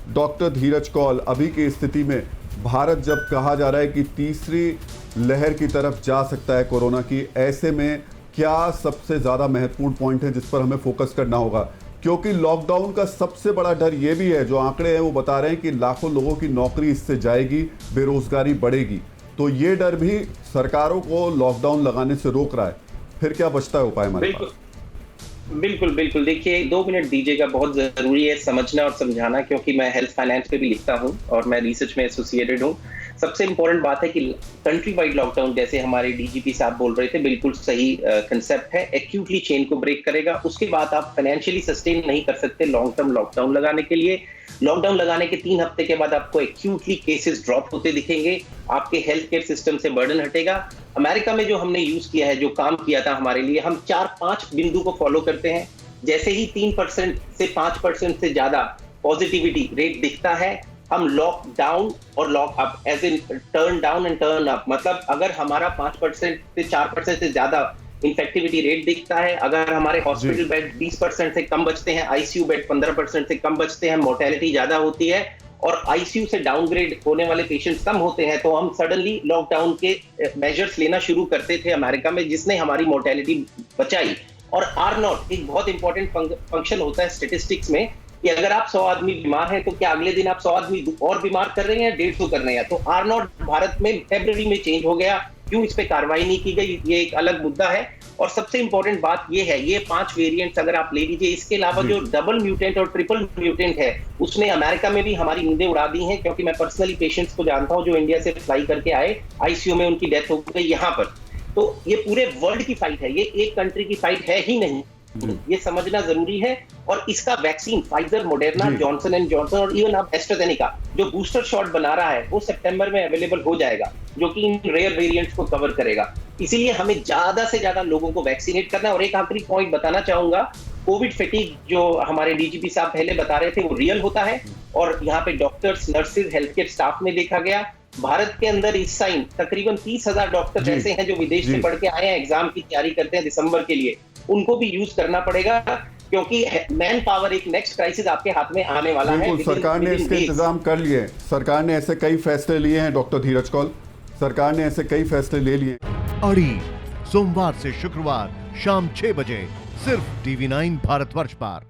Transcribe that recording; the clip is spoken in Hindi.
डॉक्टर धीरज कौल, अभी की स्थिति में भारत जब कहा जा रहा है कि तीसरी लहर की तरफ जा सकता है कोरोना की, ऐसे में क्या सबसे ज़्यादा महत्वपूर्ण पॉइंट है जिस पर हमें फोकस करना होगा? क्योंकि लॉकडाउन का सबसे बड़ा डर ये भी है, जो आंकड़े हैं वो बता रहे हैं कि लाखों लोगों की नौकरी इससे जाएगी, बेरोजगारी बढ़ेगी। तो ये डर भी सरकारों को लॉकडाउन लगाने से रोक रहा है। फिर क्या बचता है उपाय हमारे पास? बिल्कुल बिल्कुल। देखिए, 2 मिनट दीजिएगा, बहुत जरूरी है समझना और समझाना, क्योंकि मैं हेल्थ फाइनेंस पे भी लिखता हूँ और मैं रिसर्च में एसोसिएटेड हूँ। सबसे इंपॉर्टेंट बात है कि कंट्री वाइड लॉकडाउन, जैसे हमारे डीजीपी साहब बोल रहे थे, बिल्कुल सही कंसेप्ट है। एक्यूटली चेन को ब्रेक करेगा, उसके बाद आप फाइनेंशियली सस्टेन नहीं कर सकते लॉन्ग टर्म लॉकडाउन लगाने के लिए। लॉकडाउन लगाने के 3 हफ्ते के बाद आपको एक्यूटली केसेस ड्रॉप होते दिखेंगे, आपके हेल्थ केयर सिस्टम से बर्डन हटेगा। अमेरिका में जो हमने यूज किया है, जो काम किया था हमारे लिए, हम 4-5 बिंदु को फॉलो करते हैं। जैसे ही 3% से 5% से ज्यादा पॉजिटिविटी रेट दिखता है, हम लॉकडाउन और lock up, as in turn down and turn up, मतलब अगर हमारा 5% से 4% से ज्यादा इन्फेक्टिविटी रेट दिखता है, अगर हमारे हॉस्पिटल बेड 20% से कम बचते हैं, आईसीयू बेड 15% से कम बचते हैं, मोर्टेलिटी ज्यादा होती है और आईसीयू से डाउनग्रेड होने वाले पेशेंट्स कम होते हैं, तो हम सडनली लॉकडाउन के मेजर्स लेना शुरू करते थे अमेरिका में, जिसने हमारी मोर्टेलिटी बचाई। और आर नॉट एक बहुत इंपॉर्टेंट फंक्शन होता है स्टेटिस्टिक्स में, कि अगर आप 100 आदमी बीमार हैं तो क्या अगले दिन आप 100 आदमी और बीमार कर रहे हैं, 150 कर रहे हैं? तो आर नॉट भारत में फरवरी में चेंज हो गया। क्यों इस पे कार्रवाई नहीं की गई, ये एक अलग मुद्दा है। और सबसे इंपॉर्टेंट बात ये है, ये 5 वेरिएंट्स अगर आप ले लीजिए, इसके अलावा जो डबल म्यूटेंट और ट्रिपल म्यूटेंट है, उसने अमेरिका में भी हमारी नींदें उड़ा दी हैं, क्योंकि मैं पर्सनली पेशेंट्स को जानता हूं जो इंडिया से फ्लाई करके आए, आईसीयू में उनकी डेथ हो गई यहाँ पर। तो ये पूरे वर्ल्ड की फाइट है, ये एक कंट्री की फाइट है ही नहीं, ये समझना जरूरी है। और इसका vaccine Pfizer, Moderna, Johnson and Johnson और इवन अब एस्ट्राजेनेका जो बूस्टर शॉट बना रहा है, वो सितंबर में अवेलेबल हो जाएगा, जो कि इन रेयर वेरिएंट्स को कवर करेगा। इसीलिए हमें ज्यादा से ज्यादा लोगों को वैक्सीनेट करना है। और एक आखिरी पॉइंट बताना चाहूंगा, कोविड फैटिग जो हमारे डीजीपी साहब पहले बता रहे थे, वो रियल होता है और यहाँ पे doctors, nurses, health care staff में देखा गया। भारत के अंदर इस टाइम तकरीबन 30,000 डॉक्टर ऐसे हैं जो विदेश से पढ़ के आए हैं, एग्जाम की तैयारी करते हैं दिसंबर के लिए, उनको भी यूज करना पड़ेगा, क्योंकि मैन पावर एक नेक्स्ट क्राइसिस आपके हाथ में आने वाला है। सरकार ने इसके इंतजाम कर लिए, सरकार ने ऐसे कई फैसले लिए हैं डॉक्टर धीरज कौल, सरकार ने ऐसे कई फैसले ले लिए। अड़ी सोमवार से शुक्रवार शाम 6 बजे सिर्फ TV9 भारतवर्ष पर।